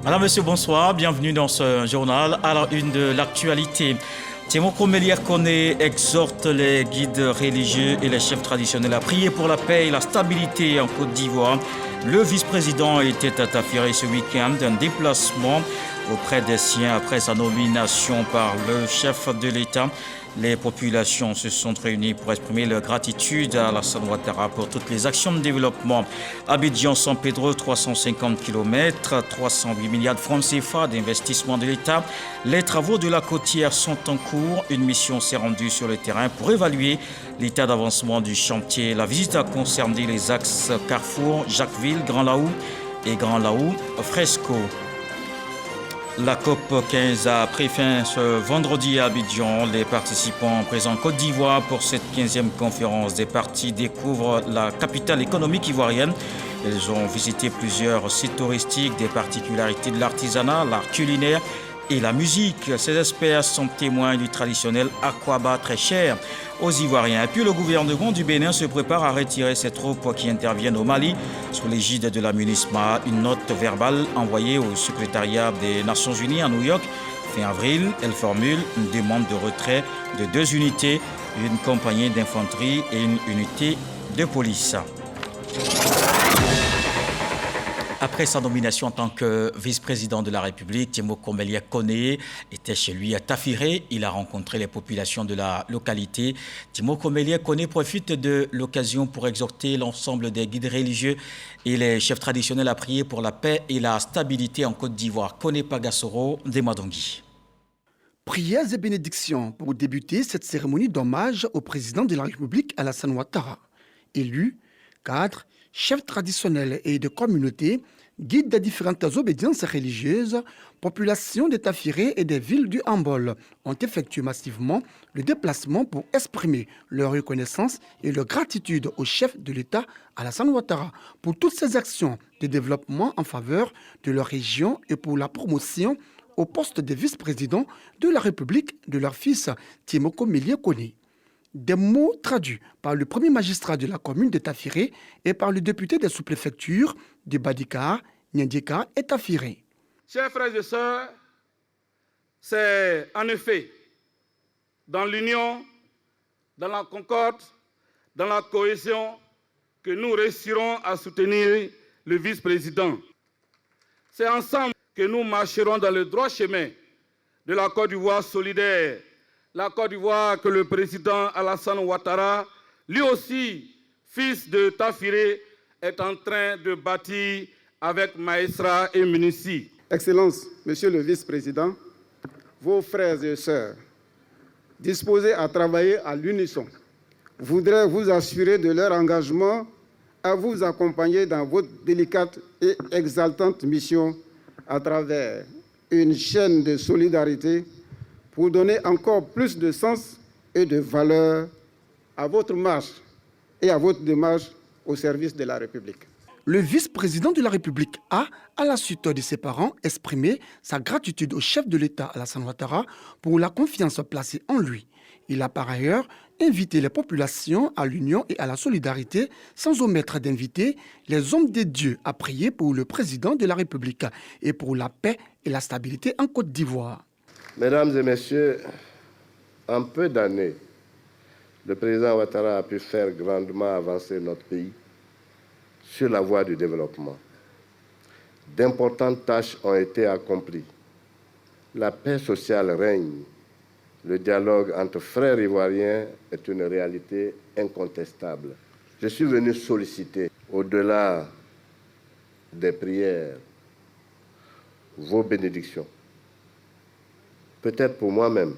Madame, Monsieur, bonsoir. Bienvenue dans ce journal à la une de l'actualité. Timoko Mélière Koné exhorte les guides religieux et les chefs traditionnels à prier pour la paix et la stabilité en Côte d'Ivoire. Le vice-président était à Tafiré ce week-end d'un déplacement auprès des siens après sa nomination par le chef de l'État. Les populations se sont réunies pour exprimer leur gratitude à Alassane Ouattara pour toutes les actions de développement. Abidjan-San Pedro, 350 km, 308 milliards de francs CFA d'investissement de l'État. Les travaux de la côtière sont en cours. Une mission s'est rendue sur le terrain pour évaluer l'état d'avancement du chantier. La visite a concerné les axes Carrefour, Jacquesville, Grand Laou et Grand Laou, Fresco. La COP 15 a pris fin ce vendredi à Abidjan. Les participants présents en Côte d'Ivoire pour cette 15e conférence des parties découvrent la capitale économique ivoirienne. Ils ont visité plusieurs sites touristiques, des particularités de l'artisanat, l'art culinaire et la musique. Ces experts sont témoins du traditionnel Akwaba très cher aux Ivoiriens. Et puis le gouvernement du Bénin se prépare à retirer ses troupes qui interviennent au Mali sous l'égide de la MINUSMA. Une note verbale envoyée au secrétariat des Nations Unies à New York fin avril. Elle formule une demande de retrait de 2 unités, une compagnie d'infanterie et une unité de police. Après sa nomination en tant que vice-président de la République, Timoko Mélière Koné était chez lui à Tafiré. Il a rencontré les populations de la localité. Timoko Mélière Koné profite de l'occasion pour exhorter l'ensemble des guides religieux et les chefs traditionnels à prier pour la paix et la stabilité en Côte d'Ivoire. Koné Pagassoro, Demadongui. Prières et bénédictions pour débuter cette cérémonie d'hommage au président de la République Alassane Ouattara. Élus, cadres, chefs traditionnels et de communautés, guides des différentes obédiences religieuses, populations des Tafiré et des villes du Hambol ont effectué massivement le déplacement pour exprimer leur reconnaissance et leur gratitude au chef de l'État Alassane Ouattara pour toutes ses actions de développement en faveur de leur région et pour la promotion au poste de vice-président de la République de leur fils Timoko Mélière Koné. Des mots traduits par le premier magistrat de la commune de Tafiré et par le député des sous-préfectures de Badikar, Niandika et Tafiré. Chers frères et sœurs, c'est en effet dans l'union, dans la concorde, dans la cohésion que nous réussirons à soutenir le vice-président. C'est ensemble que nous marcherons dans le droit chemin de la Côte d'Ivoire solidaire. La Côte d'Ivoire que le président Alassane Ouattara, lui aussi, fils de Tafiré, est en train de bâtir avec Maestra et Munissi. Excellences, Monsieur le Vice-président, vos frères et sœurs, disposés à travailler à l'unisson, voudraient vous assurer de leur engagement à vous accompagner dans votre délicate et exaltante mission à travers une chaîne de solidarité pour donner encore plus de sens et de valeur à votre marche et à votre démarche au service de la République. Le vice-président de la République a, à la suite de ses parents, exprimé sa gratitude au chef de l'État Alassane Ouattara pour la confiance placée en lui. Il a par ailleurs invité les populations à l'union et à la solidarité, sans omettre d'inviter les hommes de Dieu à prier pour le président de la République et pour la paix et la stabilité en Côte d'Ivoire. Mesdames et messieurs, en peu d'années, le président Ouattara a pu faire grandement avancer notre pays sur la voie du développement. D'importantes tâches ont été accomplies. La paix sociale règne. Le dialogue entre frères ivoiriens est une réalité incontestable. Je suis venu solliciter, au-delà des prières, vos bénédictions. Peut-être pour moi-même,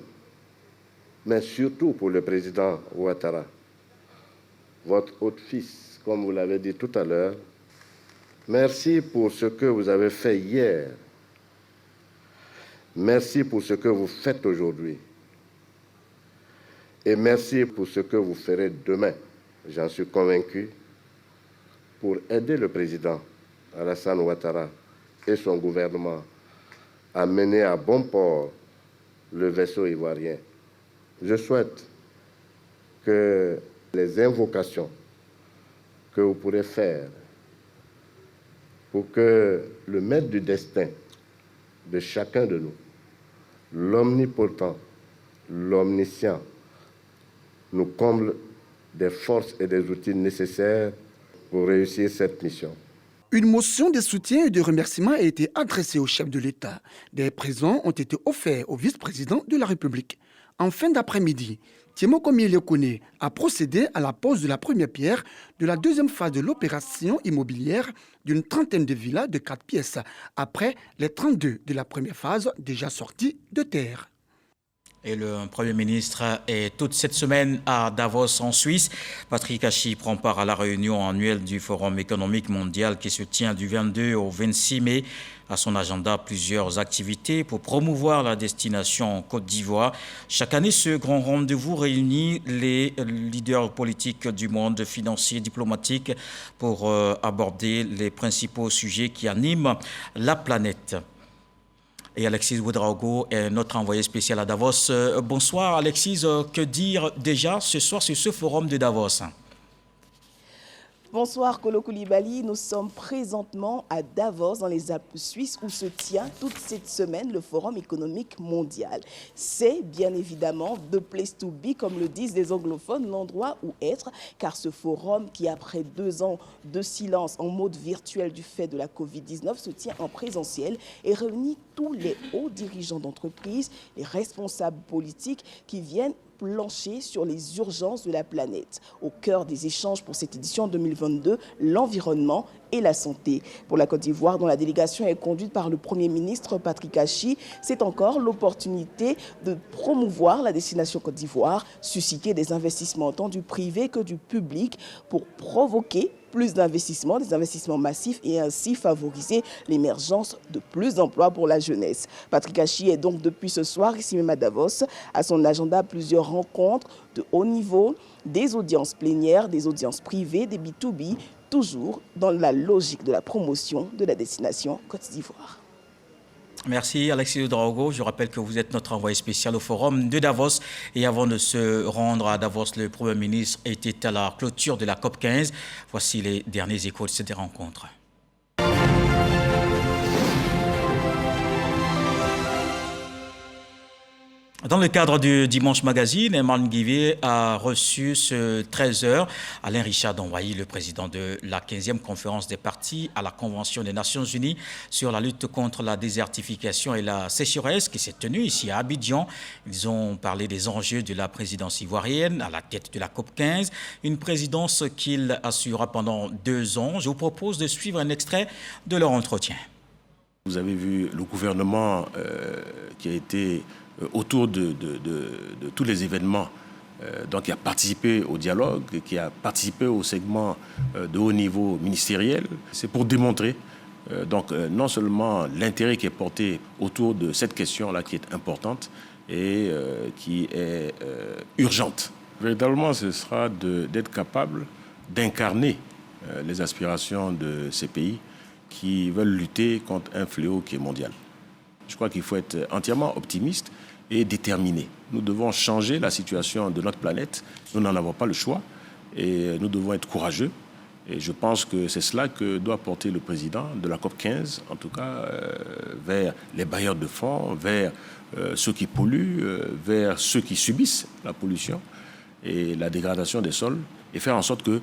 mais surtout pour le président Ouattara, votre haut-fils, comme vous l'avez dit tout à l'heure. Merci pour ce que vous avez fait hier. Merci pour ce que vous faites aujourd'hui. Et merci pour ce que vous ferez demain, j'en suis convaincu, pour aider le président Alassane Ouattara et son gouvernement à mener à bon port le vaisseau ivoirien. Je souhaite que les invocations que vous pourrez faire pour que le maître du destin de chacun de nous, l'omnipotent, l'omniscient, nous comble des forces et des outils nécessaires pour réussir cette mission. Une motion de soutien et de remerciement a été adressée au chef de l'État. Des présents ont été offerts au vice-président de la République. En fin d'après-midi, Thiemo Komi-Lekone a procédé à la pose de la première pierre de la deuxième phase de l'opération immobilière d'une trentaine de villas de 4 pièces, après les 32 de la première phase déjà sorties de terre. Et le Premier ministre est toute cette semaine à Davos en Suisse. Patrick Hachi prend part à la réunion annuelle du Forum économique mondial qui se tient du 22 au 26 mai. À son agenda, plusieurs activités pour promouvoir la destination Côte d'Ivoire. Chaque année, ce grand rendez-vous réunit les leaders politiques du monde, financier, diplomatique, pour aborder les principaux sujets qui animent la planète. Et Alexis Ouedraogo est notre envoyé spécial à Davos. Bonsoir Alexis, que dire déjà ce soir sur ce forum de Davos? Bonsoir Kolo Koulibaly, nous sommes présentement à Davos dans les Alpes suisses où se tient toute cette semaine le Forum économique mondial. C'est bien évidemment the place to be, comme le disent les anglophones, l'endroit où être, car ce forum qui après 2 ans de silence en mode virtuel du fait de la Covid-19 se tient en présentiel et réunit tous les hauts dirigeants d'entreprise, les responsables politiques qui viennent plancher sur les urgences de la planète. Au cœur des échanges pour cette édition 2022, l'environnement et la santé. Pour la Côte d'Ivoire, dont la délégation est conduite par le Premier ministre Patrick Hachi, c'est encore l'opportunité de promouvoir la destination Côte d'Ivoire, susciter des investissements tant du privé que du public pour provoquer plus d'investissements, des investissements massifs et ainsi favoriser l'émergence de plus d'emplois pour la jeunesse. Patrick Hachi est donc depuis ce soir ici même à Davos. À son agenda, plusieurs rencontres de haut niveau, des audiences plénières, des audiences privées, des B2B, toujours dans la logique de la promotion de la destination Côte d'Ivoire. Merci Alexis Ouedraogo. Je rappelle que vous êtes notre envoyé spécial au forum de Davos. Et avant de se rendre à Davos, le Premier ministre était à la clôture de la COP15. Voici les derniers échos de cette rencontre. Dans le cadre du Dimanche Magazine, Eman Guivé a reçu ce 13h Alain Richard Donwayi, le président de la 15e conférence des partis à la Convention des Nations Unies sur la lutte contre la désertification et la sécheresse qui s'est tenue ici à Abidjan. Ils ont parlé des enjeux de la présidence ivoirienne à la tête de la COP15, une présidence qu'il assurera pendant 2 ans. Je vous propose de suivre un extrait de leur entretien. Vous avez vu le gouvernement qui a été autour de tous les événements, donc qui a participé au dialogue, qui a participé au segment de haut niveau ministériel. C'est pour démontrer donc non seulement l'intérêt qui est porté autour de cette question-là qui est importante et qui est urgente. Véritablement, ce sera d'être capable d'incarner les aspirations de ces pays qui veulent lutter contre un fléau qui est mondial. Je crois qu'il faut être entièrement optimiste et déterminé. Nous devons changer la situation de notre planète. Nous n'en avons pas le choix et nous devons être courageux. Et je pense que c'est cela que doit porter le président de la COP15, en tout cas vers les bailleurs de fonds, vers ceux qui polluent, vers ceux qui subissent la pollution et la dégradation des sols, et faire en sorte que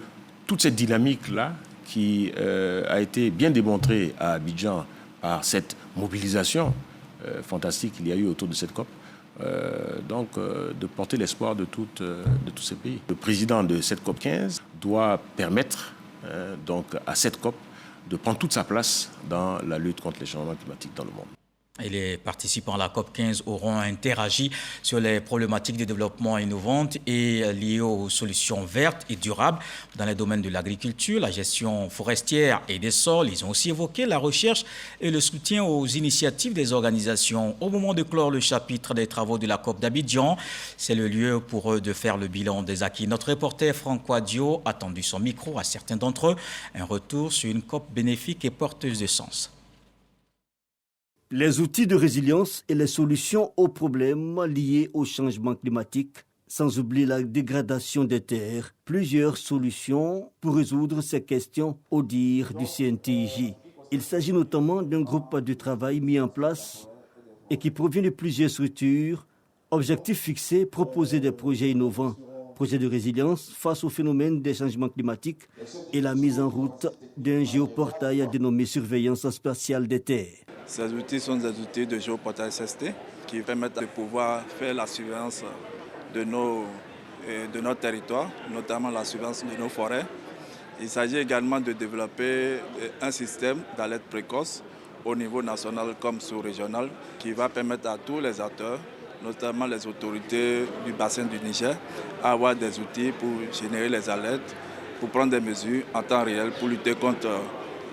toute cette dynamique-là, qui a été bien démontrée à Abidjan par cette mobilisation fantastique qu'il y a eu autour de cette COP, de porter l'espoir de tous ces pays. Le président de cette COP15 doit permettre donc à cette COP de prendre toute sa place dans la lutte contre les changements climatiques dans le monde. Et les participants à la COP15 auront interagi sur les problématiques de développement innovantes et liées aux solutions vertes et durables dans les domaines de l'agriculture, la gestion forestière et des sols. Ils ont aussi évoqué la recherche et le soutien aux initiatives des organisations. Au moment de clore le chapitre des travaux de la COP d'Abidjan, c'est le lieu pour eux de faire le bilan des acquis. Notre reporter Franck Dio a tendu son micro à certains d'entre eux. Un retour sur une COP bénéfique et porteuse de sens. Les outils de résilience et les solutions aux problèmes liés au changement climatique, sans oublier la dégradation des terres. Plusieurs solutions pour résoudre ces questions au dire du CNTIJ. Il s'agit notamment d'un groupe de travail mis en place et qui provient de plusieurs structures. Objectif fixé, proposer des projets innovants, projets de résilience face au phénomène des changements climatiques et la mise en route d'un géoportail dénommé Surveillance spatiale des terres. Ces outils sont des outils de géoportail SST qui permettent de pouvoir faire la surveillance de notre territoire, notamment la surveillance de nos forêts. Il s'agit également de développer un système d'alerte précoce au niveau national comme sous-régional qui va permettre à tous les acteurs, notamment les autorités du bassin du Niger, à avoir des outils pour générer les alertes, pour prendre des mesures en temps réel pour lutter contre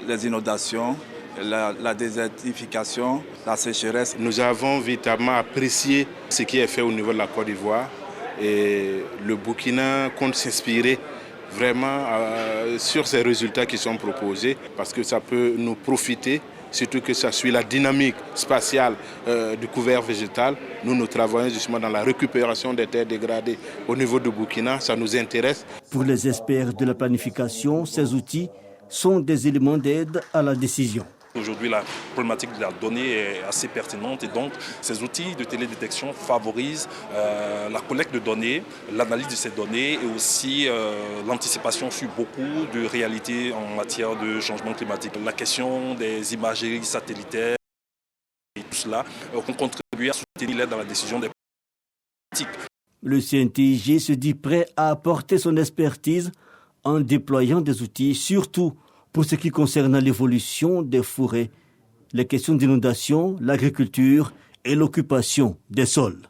les inondations, la désertification, la sécheresse. Nous avons véritablement apprécié ce qui est fait au niveau de la Côte d'Ivoire et le Burkina compte s'inspirer vraiment sur ces résultats qui sont proposés parce que ça peut nous profiter. Surtout que ça suit la dynamique spatiale du couvert végétal. Nous travaillons justement dans la récupération des terres dégradées au niveau du Burkina. Ça nous intéresse. Pour les experts de la planification, ces outils sont des éléments d'aide à la décision. Aujourd'hui, la problématique de la donnée est assez pertinente et donc ces outils de télédétection favorisent la collecte de données, l'analyse de ces données et aussi l'anticipation sur beaucoup de réalités en matière de changement climatique. La question des imageries satellitaires et tout cela ont contribué à soutenir l'aide dans la décision des politiques. Le CNTIG se dit prêt à apporter son expertise en déployant des outils, surtout pour ce qui concerne l'évolution des forêts, les questions d'inondation, l'agriculture et l'occupation des sols.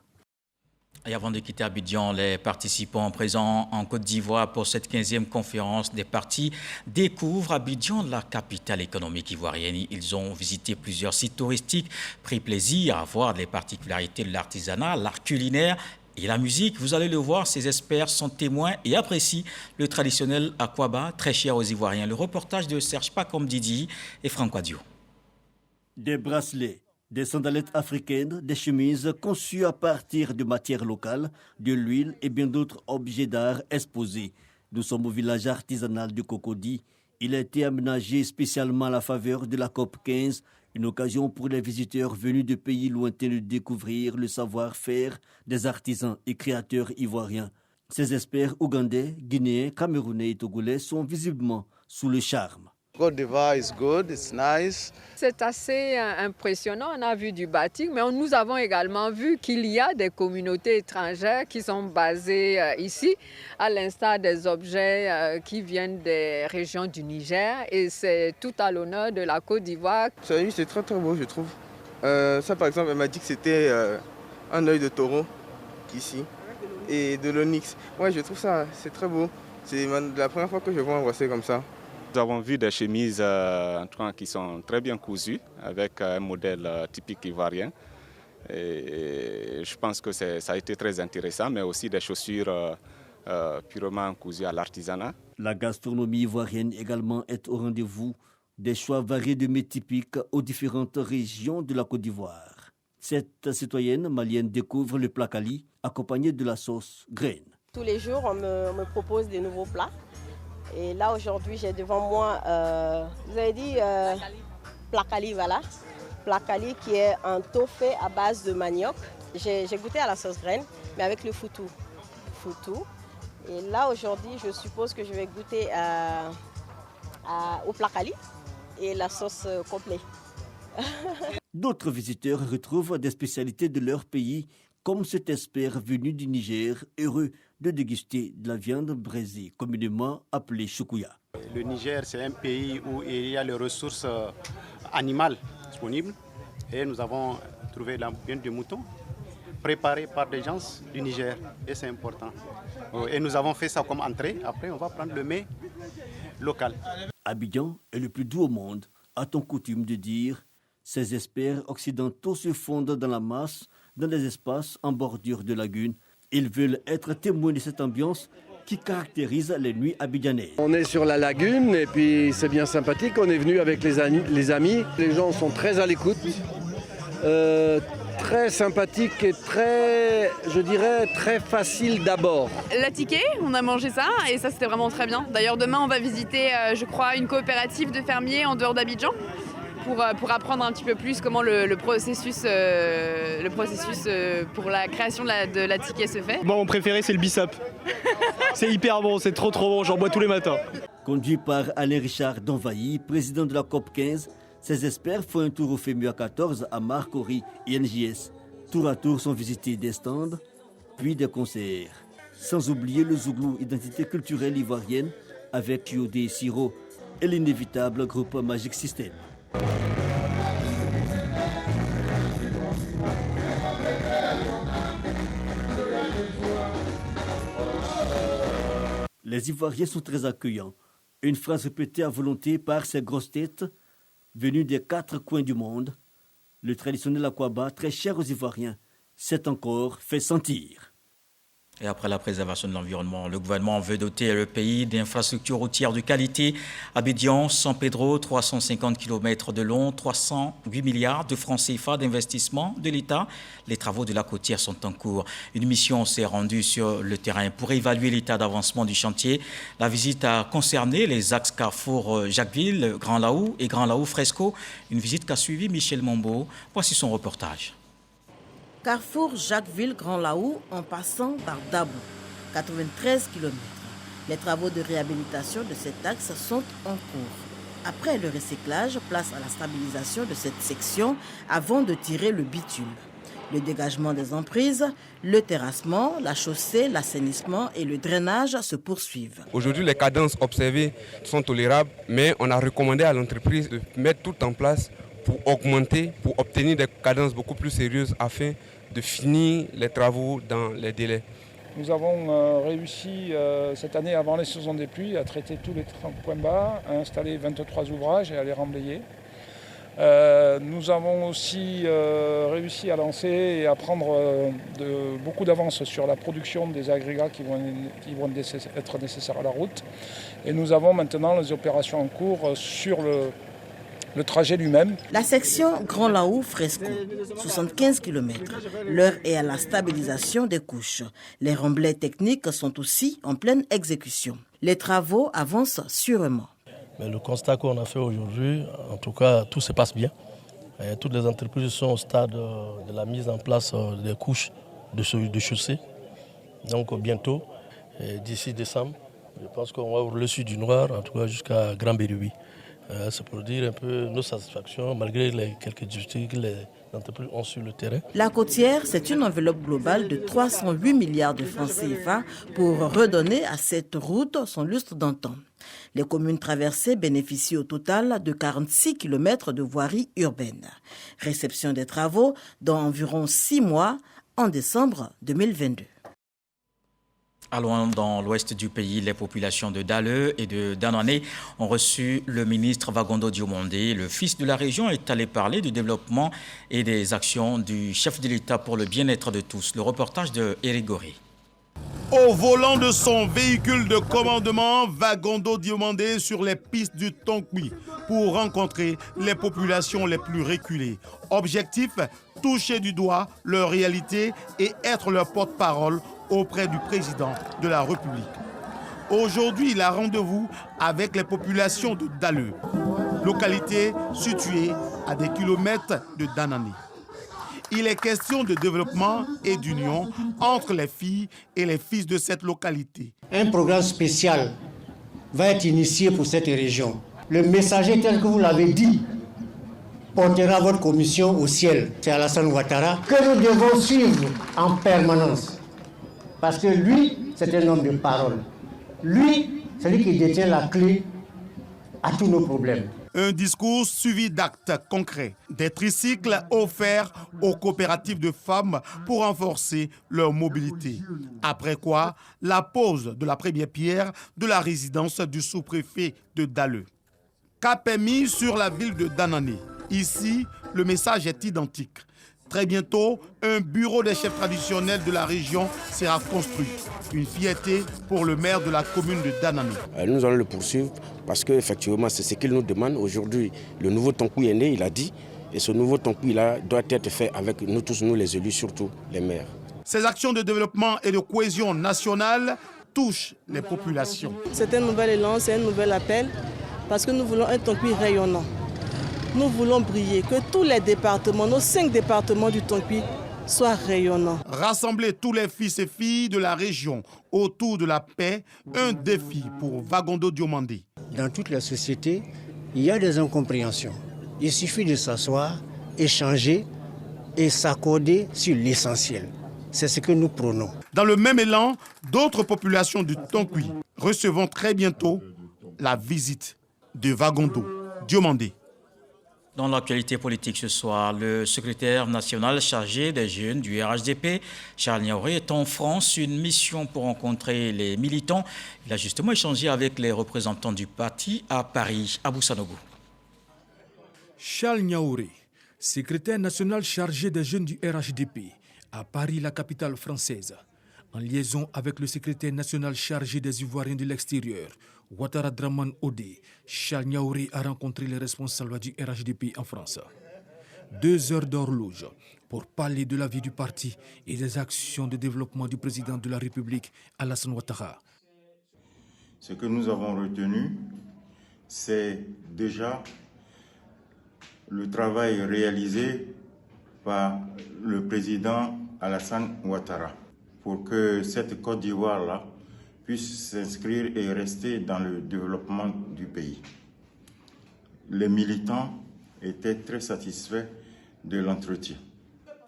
Et avant de quitter Abidjan, les participants présents en Côte d'Ivoire pour cette 15e conférence des partis découvrent Abidjan, la capitale économique ivoirienne. Ils ont visité plusieurs sites touristiques, pris plaisir à voir les particularités de l'artisanat, l'art culinaire et la musique. Vous allez le voir, ces experts sont témoins et apprécient le traditionnel Akwaba, très cher aux Ivoiriens. Le reportage de Serge Pacom Didi et Franck Adio. Des bracelets, des sandalettes africaines, des chemises conçues à partir de matières locales, de l'huile et bien d'autres objets d'art exposés. Nous sommes au village artisanal de Cocody. Il a été aménagé spécialement à la faveur de la COP 15, une occasion pour les visiteurs venus de pays lointains de découvrir le savoir-faire des artisans et créateurs ivoiriens. Ces experts ougandais, guinéens, camerounais et togolais sont visiblement sous le charme. Côte d'Ivoire is good, it's nice. C'est assez impressionnant, on a vu du batik, mais nous avons également vu qu'il y a des communautés étrangères qui sont basées ici, à l'instar des objets qui viennent des régions du Niger, et c'est tout à l'honneur de la Côte d'Ivoire. C'est très très beau, je trouve. Ça par exemple, elle m'a dit que c'était un œil de taureau ici, et de l'onyx. Ouais, je trouve ça, c'est très beau. C'est la première fois que je vois un bracelet comme ça. Nous avons vu des chemises en tout cas, qui sont très bien cousues avec un modèle typique ivoirien. Et je pense que ça a été très intéressant, mais aussi des chaussures purement cousues à l'artisanat. La gastronomie ivoirienne également est au rendez-vous. Des choix variés de mets typiques aux différentes régions de la Côte d'Ivoire. Cette citoyenne malienne découvre le plat Kali accompagné de la sauce graine. Tous les jours, on me propose des nouveaux plats. Et là, aujourd'hui, j'ai devant moi, vous avez dit, plakali, voilà. Plakali qui est un tofu à base de manioc. J'ai goûté à la sauce graine, mais avec le foutou. Et là, aujourd'hui, je suppose que je vais goûter au plakali et la sauce complète. D'autres visiteurs retrouvent des spécialités de leur pays, comme cet expert venu du Niger, heureux de déguster de la viande braisée, communément appelée choukouya. Le Niger, c'est un pays où il y a les ressources animales disponibles. Et nous avons trouvé la viande de mouton préparée par des gens du Niger. Et c'est important. Et nous avons fait ça comme entrée. Après, on va prendre le mets local. Abidjan est le plus doux au monde, a-t-on coutume de dire. Ces experts occidentaux se fondent dans la masse, dans les espaces en bordure de lagunes. Ils veulent être témoins de cette ambiance qui caractérise les nuits abidjanaises. On est sur la lagune et puis c'est bien sympathique. On est venu avec les amis. Les gens sont très à l'écoute, très sympathiques et très, je dirais, très faciles d'abord. La ticket, on a mangé ça et ça c'était vraiment très bien. D'ailleurs demain on va visiter, je crois, une coopérative de fermiers en dehors d'Abidjan. pour apprendre un petit peu plus comment le processus pour la création de la ticket se fait. Moi, mon préféré, c'est le bissap. C'est hyper bon, c'est trop bon, j'en bois tous les matins. Conduit par Alain Richard Donvailly, président de la COP 15, ces experts font un tour au FEMUA 14 à Marcory et NJS. Tour à tour sont visités des stands, puis des concerts. Sans oublier le Zouglou, identité culturelle ivoirienne, avec Yodé Siro et l'inévitable groupe Magic System. Les Ivoiriens sont très accueillants. Une phrase répétée à volonté par ces grosses têtes venues des 4 coins du monde. Le traditionnel Akwaba, très cher aux Ivoiriens, s'est encore fait sentir. Et après la préservation de l'environnement, le gouvernement veut doter le pays d'infrastructures routières de qualité. Abidjan, San Pedro, 350 km de long, 308 milliards de francs CFA d'investissement de l'État. Les travaux de la côtière sont en cours. Une mission s'est rendue sur le terrain pour évaluer l'état d'avancement du chantier. La visite a concerné les axes Carrefour Jacquesville, Grand Laou et Grand Laou Fresco. Une visite qu'a suivi Michel Mombo. Voici son reportage. Carrefour Jacquesville-Grand Laou en passant par Dabou, 93 km. Les travaux de réhabilitation de cet axe sont en cours. Après le recyclage, place à la stabilisation de cette section avant de tirer le bitume. Le dégagement des emprises, le terrassement, la chaussée, l'assainissement et le drainage se poursuivent. Aujourd'hui, les cadences observées sont tolérables, mais on a recommandé à l'entreprise de mettre tout en place pour augmenter, pour obtenir des cadences beaucoup plus sérieuses afin de finir les travaux dans les délais. Nous avons réussi cette année, avant les saisons des pluies, à traiter tous les points bas, à installer 23 ouvrages et à les remblayer. Nous avons aussi réussi à lancer et à prendre beaucoup d'avance sur la production des agrégats qui vont être nécessaires à la route. Et nous avons maintenant les opérations en cours sur le trajet lui-même. La section Grand Laou Fresco, 75 km. L'heure est à la stabilisation des couches. Les remblais techniques sont aussi en pleine exécution. Les travaux avancent sûrement. Mais le constat qu'on a fait aujourd'hui, en tout cas, tout se passe bien. Et toutes les entreprises sont au stade de la mise en place des couches de chaussée. Donc bientôt, d'ici décembre, je pense qu'on va ouvrir le sud du Noir, en tout cas jusqu'à Grand Bérubi. C'est pour dire un peu nos satisfactions, malgré les quelques difficultés que les entreprises ont sur le terrain. La côtière, c'est une enveloppe globale de 308 milliards de francs CFA pour redonner à cette route son lustre d'antan. Les communes traversées bénéficient au total de 46 km de voirie urbaine. Réception des travaux dans environ 6 mois en décembre 2022. Allons dans l'ouest du pays, les populations de Dalleux et de Danané ont reçu le ministre Vagondo Diomandé. Le fils de la région est allé parler du développement et des actions du chef de l'État pour le bien-être de tous. Le reportage de Éric Goré. Au volant de son véhicule de commandement, Vagondo Diomandé sur les pistes du Tonkui pour rencontrer les populations les plus reculées. Objectif, toucher du doigt leur réalité et être leur porte-parole auprès du président de la République. Aujourd'hui, il a rendez-vous avec les populations de Dalleux, localité située à des kilomètres de Danané. Il est question de développement et d'union entre les filles et les fils de cette localité. Un programme spécial va être initié pour cette région. Le messager tel que vous l'avez dit portera votre commission au ciel. C'est Alassane Ouattara que nous devons suivre en permanence. Parce que lui, c'est un homme de parole. Lui, c'est lui qui détient la clé à tous nos problèmes. Un discours suivi d'actes concrets, des tricycles offerts aux coopératives de femmes pour renforcer leur mobilité. Après quoi, la pose de la première pierre de la résidence du sous-préfet de Dalleux. Cap est mis sur la ville de Danané. Ici, le message est identique. Très bientôt, un bureau des chefs traditionnels de la région sera construit. Une fierté pour le maire de la commune de Danané. Nous allons le poursuivre parce qu'effectivement, c'est ce qu'il nous demande. Aujourd'hui, le nouveau Tonkui est né, il a dit. Et ce nouveau Tonkui-là doit être fait avec nous tous, nous les élus, surtout les maires. Ces actions de développement et de cohésion nationale touchent les populations. C'est un nouvel élan, c'est un nouvel appel parce que nous voulons un Tonkui rayonnant. nous voulons briller, que tous les départements, nos 5 départements du Tongpi, soient rayonnants. Rassembler tous les fils et filles de la région autour de la paix, un défi pour Vagondo Diomandé. Dans toutes les sociétés, il y a des incompréhensions. Il suffit de s'asseoir, échanger et s'accorder sur l'essentiel. C'est ce que nous prônons. Dans le même élan, d'autres populations du Tongpi recevront très bientôt la visite de Vagondo Diomandé. Dans l'actualité politique ce soir, le secrétaire national chargé des jeunes du RHDP, Charles Niaouré, est en France, une mission pour rencontrer les militants. Il a justement échangé avec les représentants du parti à Paris. Abou Sanogo. Charles Niaouré, secrétaire national chargé des jeunes du RHDP, à Paris, la capitale française. En liaison avec le secrétaire national chargé des Ivoiriens de l'extérieur, Ouattara Draman Odé, Charles Niaouré a rencontré les responsables du RHDP en France. 2 heures d'horloge pour parler de la vie du parti et des actions de développement du président de la République, Alassane Ouattara. Ce que nous avons retenu, c'est déjà le travail réalisé par le président Alassane Ouattara pour que cette Côte d'Ivoire-là puisse s'inscrire et rester dans le développement du pays. Les militants étaient très satisfaits de l'entretien.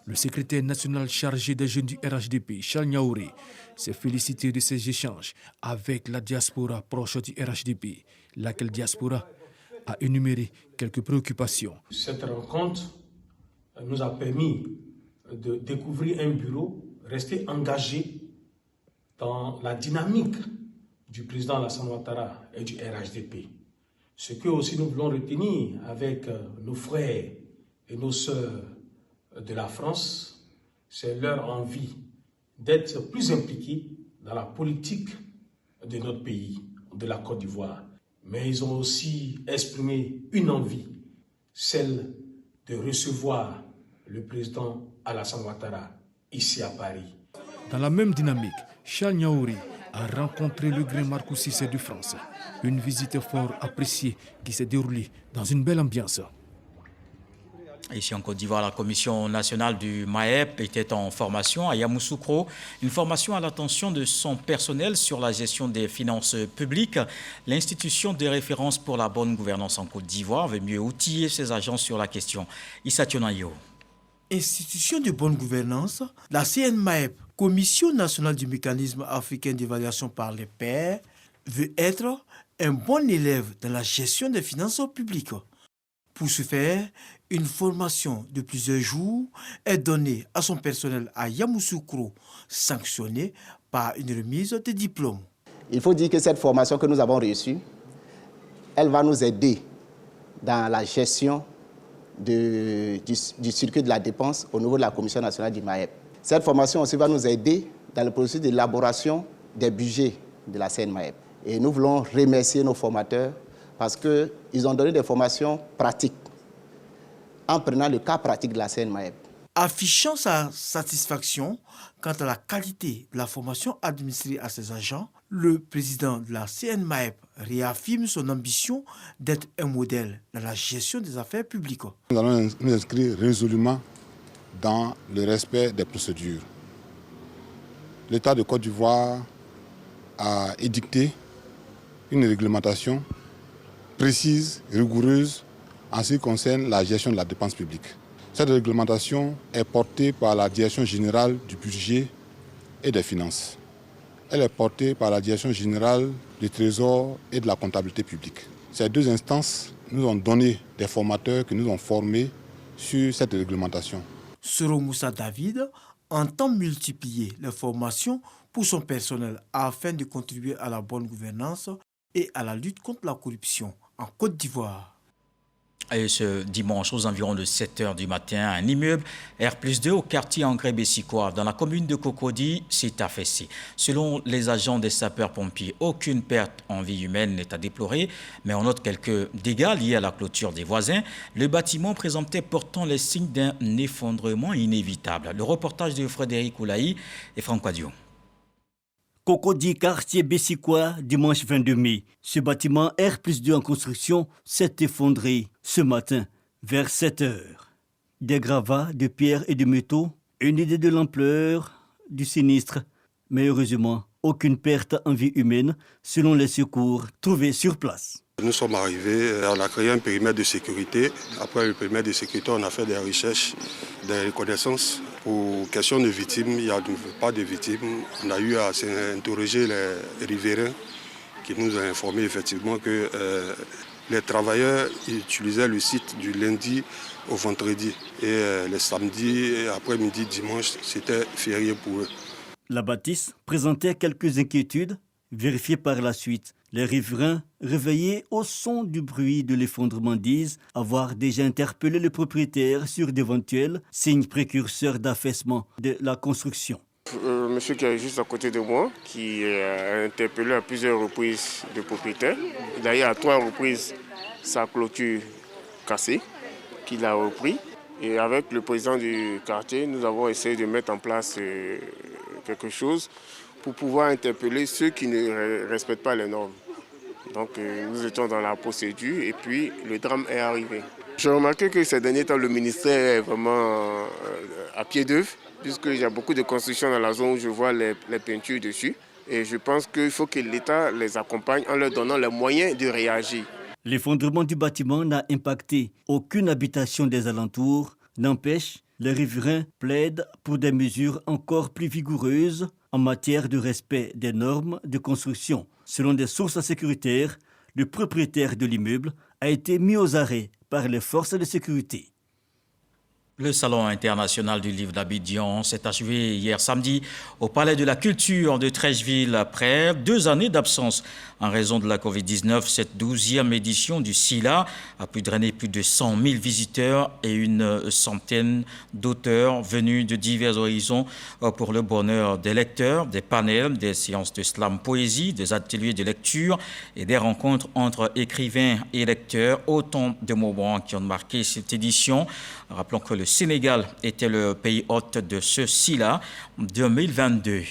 Le secrétaire national chargé des jeunes du RHDP, Charles Niaouré, s'est félicité de ces échanges avec la diaspora proche du RHDP, laquelle diaspora a énuméré quelques préoccupations. Cette rencontre nous a permis de découvrir un bureau resté engagé dans la dynamique du président Alassane Ouattara et du RHDP. Ce que aussi nous voulons retenir avec nos frères et nos sœurs de la France, c'est leur envie d'être plus impliqués dans la politique de notre pays, de la Côte d'Ivoire. Mais ils ont aussi exprimé une envie, celle de recevoir le président Alassane Ouattara ici à Paris. Dans la même dynamique, Charles Niaouré a rencontré le grand Marcus Cissé de France. Une visite fort appréciée qui s'est déroulée dans une belle ambiance. Ici en Côte d'Ivoire, la Commission nationale du MAEP était en formation à Yamoussoukro, une formation à l'attention de son personnel sur la gestion des finances publiques. L'institution de référence pour la bonne gouvernance en Côte d'Ivoire veut mieux outiller ses agents sur la question. Issa Tionayo. Institution de bonne gouvernance, la CNMAEP, Commission nationale du mécanisme africain d'évaluation par les pairs, veut être un bon élève dans la gestion des finances publiques. Pour ce faire, une formation de plusieurs jours est donnée à son personnel à Yamoussoukro, sanctionnée par une remise de diplôme. Il faut dire que cette formation que nous avons reçue, elle va nous aider dans la gestion du circuit de la dépense au niveau de la Commission nationale du MAEP. Cette formation aussi va nous aider dans le processus d'élaboration des budgets de la CNMAEP. Et nous voulons remercier nos formateurs parce qu'ils ont donné des formations pratiques en prenant le cas pratique de la CNMAEP. Affichant sa satisfaction quant à la qualité de la formation administrée à ses agents, le président de la CNMAEP réaffirme son ambition d'être un modèle dans la gestion des affaires publiques. Nous allons nous inscrire résolument dans le respect des procédures. L'État de Côte d'Ivoire a édicté une réglementation précise, rigoureuse, en ce qui concerne la gestion de la dépense publique. Cette réglementation est portée par la Direction générale du budget et des finances. Elle est portée par la Direction générale du Trésor et de la comptabilité publique. Ces 2 instances nous ont donné des formateurs qui nous ont formés sur cette réglementation. Soro Moussa David entend multiplier les formations pour son personnel afin de contribuer à la bonne gouvernance et à la lutte contre la corruption en Côte d'Ivoire. Et ce dimanche, aux environs de 7 h du matin, un immeuble R+2 au quartier Angré-Bessikoa, dans la commune de Cocody, s'est affaissé. Selon les agents des sapeurs-pompiers, aucune perte en vie humaine n'est à déplorer, mais on note quelques dégâts liés à la clôture des voisins. Le bâtiment présentait pourtant les signes d'un effondrement inévitable. Le reportage de Frédéric Oulaï et Franck Dion. Cocody, quartier Bessikoa, dimanche 22 mai. Ce bâtiment R+2 en construction s'est effondré ce matin Vers 7 heures, des gravats de pierres et de métaux, une idée de l'ampleur du sinistre, mais heureusement, aucune perte en vie humaine selon les secours trouvés sur place. Nous sommes arrivés, on a créé un périmètre de sécurité. Après le périmètre de sécurité, on a fait des recherches, des reconnaissances. Pour question de victimes, il n'y a pas de victimes. On a eu à interroger les riverains qui nous ont informé effectivement que les travailleurs utilisaient le site du lundi au vendredi. Et les samedis, après-midi, dimanche, c'était férié pour eux. La bâtisse présentait quelques inquiétudes, vérifiées par la suite. Les riverains, réveillés au son du bruit de l'effondrement, disent avoir déjà interpellé le propriétaire sur d'éventuels signes précurseurs d'affaissement de la construction. Monsieur qui est juste à côté de moi, qui a interpellé à plusieurs reprises le propriétaire. D'ailleurs, à 3 reprises, sa clôture cassée, qu'il a repris. Et avec le président du quartier, nous avons essayé de mettre en place quelque chose pour pouvoir interpeller ceux qui ne respectent pas les normes. Donc nous étions dans la procédure et puis le drame est arrivé. J'ai remarqué que ces derniers temps, le ministère est vraiment à pied d'œuvre, puisqu'il y a beaucoup de constructions dans la zone où je vois les peintures dessus. Et je pense qu'il faut que l'État les accompagne en leur donnant les moyens de réagir. L'effondrement du bâtiment n'a impacté aucune habitation des alentours. N'empêche, les riverains plaident pour des mesures encore plus vigoureuses en matière de respect des normes de construction. Selon des sources sécuritaires, le propriétaire de l'immeuble a été mis aux arrêts par les forces de sécurité. Le Salon international du livre d'Abidjan s'est achevé hier samedi au Palais de la Culture de Treichville. Après 2 années d'absence en raison de la Covid-19, cette 12e édition du SILA a pu drainer plus de 100 000 visiteurs et une centaine d'auteurs venus de divers horizons pour le bonheur des lecteurs, des panels, des séances de slam poésie, des ateliers de lecture et des rencontres entre écrivains et lecteurs. Autant de moments qui ont marqué cette édition. Rappelons que le Sénégal était le pays hôte de ce SILA 2022.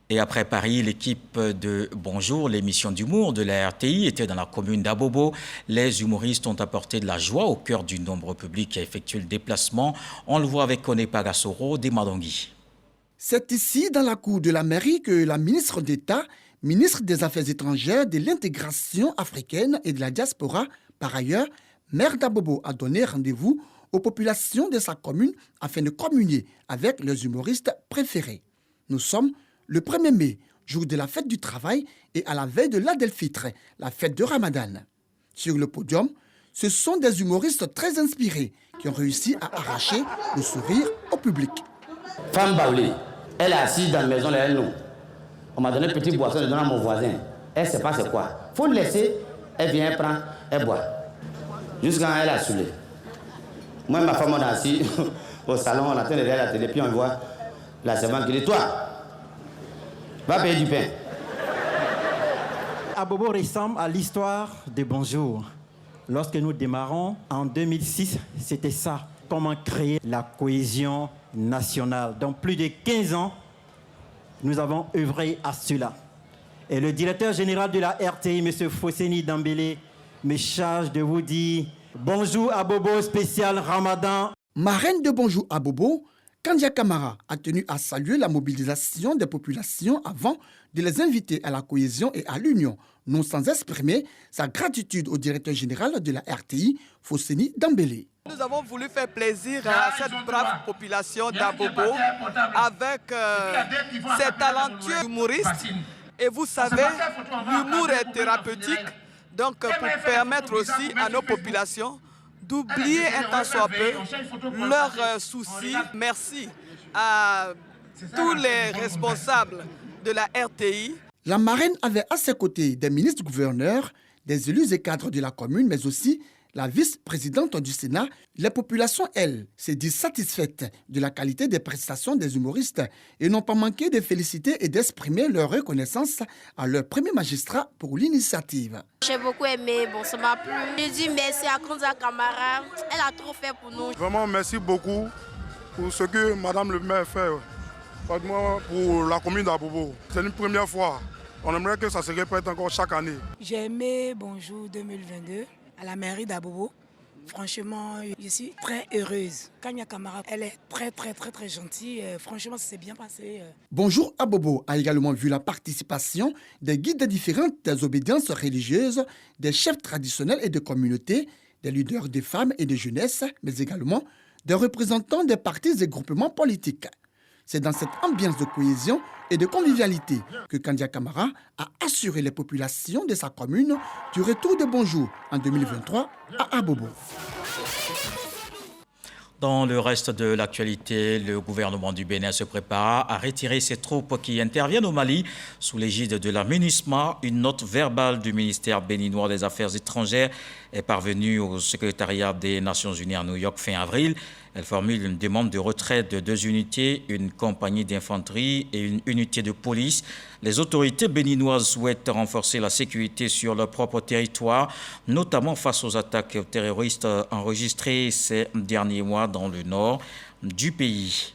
Et après Paris, l'équipe de Bonjour, l'émission d'humour de la RTI, était dans la commune d'Abobo. Les humoristes ont apporté de la joie au cœur du nombre public qui a effectué le déplacement. On le voit avec Kone Pagasoro des Madongui. C'est ici, dans la cour de la mairie, que la ministre d'État, ministre des Affaires étrangères, de l'intégration africaine et de la diaspora, par ailleurs, maire d'Abobo, a donné rendez-vous aux populations de sa commune afin de communier avec leurs humoristes préférés. Nous sommes le 1er mai, jour de la fête du travail et à la veille de l'Aïd el-Fitr, la fête de Ramadan. Sur le podium, ce sont des humoristes très inspirés qui ont réussi à arracher le sourire au public. Femme Baoulé, elle est assise dans la maison derrière nous. On m'a donné une petite boisson, je donne à mon voisin. Elle ne sait pas c'est quoi. Il faut le laisser, elle vient, elle prend, elle boit. Jusqu'à quand elle a saoulé. Moi et ma femme, on est assis au salon, on attend derrière la télé, puis on voit la servante qui dit, toi, va payer du pain. Abobo ressemble à l'histoire de Bonjour. Lorsque nous démarrons en 2006, c'était ça. Comment créer la cohésion nationale. Dans plus de 15 ans, nous avons œuvré à cela. Et le directeur général de la RTI, M. Fosseni Dambélé, me charge de vous dire bonjour Abobo spécial Ramadan. Marraine de Bonjour Abobo, Kandia Kamara a tenu à saluer la mobilisation des populations avant de les inviter à la cohésion et à l'union, non sans exprimer sa gratitude au directeur général de la RTI, Fosseni Dambélé. Nous avons voulu faire plaisir à cette brave population d'Abobo avec ces talentueux humoristes. Et vous savez, l'humour est thérapeutique, donc pour permettre aussi à nos populations d'oublier un tant soit peu leurs soucis. Merci à tous les responsables de la RTI. La marraine avait à ses côtés des ministres-gouverneurs, des élus et cadres de la commune, mais aussi la vice-présidente du Sénat. Les populations, elles, se disent satisfaites de la qualité des prestations des humoristes et n'ont pas manqué de féliciter et d'exprimer leur reconnaissance à leur premier magistrat pour l'initiative. J'ai beaucoup aimé, bon, ça m'a plu. Je dis merci à Kandia Kamara, elle a trop fait pour nous. Vraiment, merci beaucoup pour ce que Madame le maire fait pour la commune d'Abobo. C'est une première fois. On aimerait que ça se répète encore chaque année. J'ai aimé Bonjour 2022 à la mairie d'Abobo. Franchement, je suis très heureuse. Kanya Camara, elle est très gentille. Franchement, ça s'est bien passé. Bonjour Abobo a également vu la participation des guides des différentes obédiences religieuses, des chefs traditionnels et de communautés, des leaders des femmes et des jeunesses, mais également des représentants des partis et groupements politiques. C'est dans cette ambiance de cohésion et de convivialité que Kandia Camara a assuré les populations de sa commune du retour de Bonjour en 2023 à Abobo. Dans le reste de l'actualité, le gouvernement du Bénin se prépare à retirer ses troupes qui interviennent au Mali sous l'égide de la MINUSMA. Une note verbale du ministère béninois des Affaires étrangères est parvenue au secrétariat des Nations Unies à New York fin avril. Elle formule une demande de retrait de 2 unités, une compagnie d'infanterie et une unité de police. Les autorités béninoises souhaitent renforcer la sécurité sur leur propre territoire, notamment face aux attaques terroristes enregistrées ces derniers mois dans le nord du pays.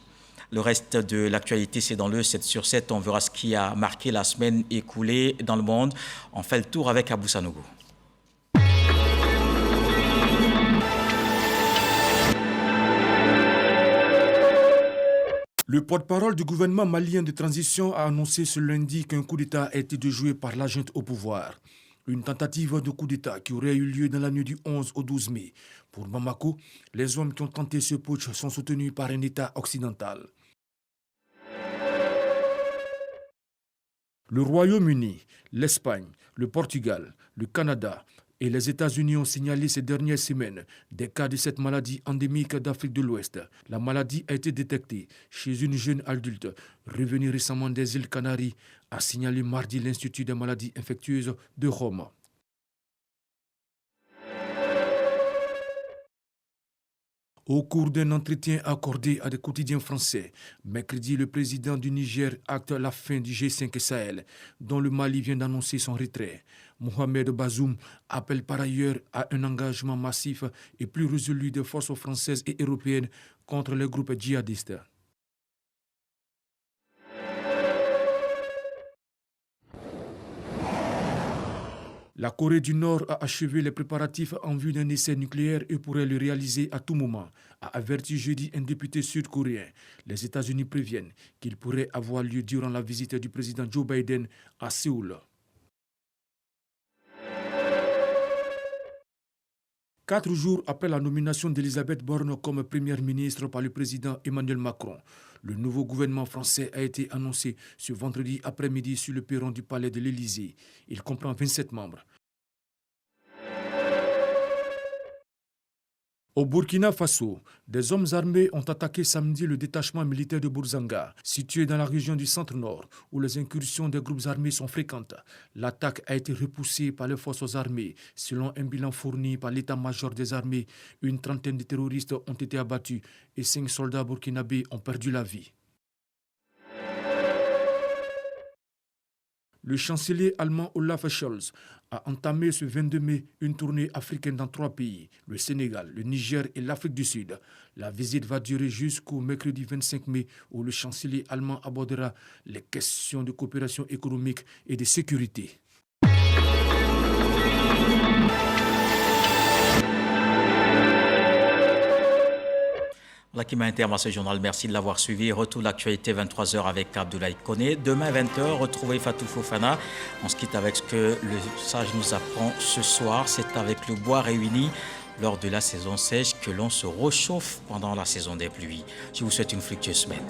Le reste de l'actualité, c'est dans le 7/7. On verra ce qui a marqué la semaine écoulée dans le monde. On fait le tour avec Abou Sanogo. Le porte-parole du gouvernement malien de transition a annoncé ce lundi qu'un coup d'État a été déjoué par la junte au pouvoir. Une tentative de coup d'État qui aurait eu lieu dans la nuit du 11 au 12 mai. Pour Bamako, les hommes qui ont tenté ce putsch sont soutenus par un État occidental. Le Royaume-Uni, l'Espagne, le Portugal, le Canada et les États-Unis ont signalé ces dernières semaines des cas de cette maladie endémique d'Afrique de l'Ouest. La maladie a été détectée chez une jeune adulte revenue récemment des îles Canaries, a signalé mardi l'Institut des maladies infectieuses de Rome. Au cours d'un entretien accordé à des quotidiens français, mercredi, le président du Niger acte la fin du G5 Sahel, dont le Mali vient d'annoncer son retrait. Mohamed Bazoum appelle par ailleurs à un engagement massif et plus résolu des forces françaises et européennes contre les groupes djihadistes. La Corée du Nord a achevé les préparatifs en vue d'un essai nucléaire et pourrait le réaliser à tout moment, a averti jeudi un député sud-coréen. Les États-Unis préviennent qu'il pourrait avoir lieu durant la visite du président Joe Biden à Séoul. 4 jours après la nomination d'Elisabeth Borne comme première ministre par le président Emmanuel Macron, le nouveau gouvernement français a été annoncé ce vendredi après-midi sur le perron du palais de l'Élysée. Il comprend 27 membres. Au Burkina Faso, des hommes armés ont attaqué samedi le détachement militaire de Bourzanga, situé dans la région du centre-nord, où les incursions des groupes armés sont fréquentes. L'attaque a été repoussée par les forces armées. Selon un bilan fourni par l'état-major des armées, une trentaine de terroristes ont été abattus et 5 soldats burkinabés ont perdu la vie. Le chancelier allemand Olaf Scholz a entamé ce 22 mai une tournée africaine dans 3 pays, le Sénégal, le Niger et l'Afrique du Sud. La visite va durer jusqu'au mercredi 25 mai où le chancelier allemand abordera les questions de coopération économique et de sécurité. Voilà qui met un terme à ce journal. Merci de l'avoir suivi. Retour l'actualité 23h avec Abdoulaye Koné. Demain 20h, retrouvez Fatou Fofana. On se quitte avec ce que le sage nous apprend ce soir. C'est avec le bois réuni lors de la saison sèche que l'on se réchauffe pendant la saison des pluies. Je vous souhaite une fructueuse semaine.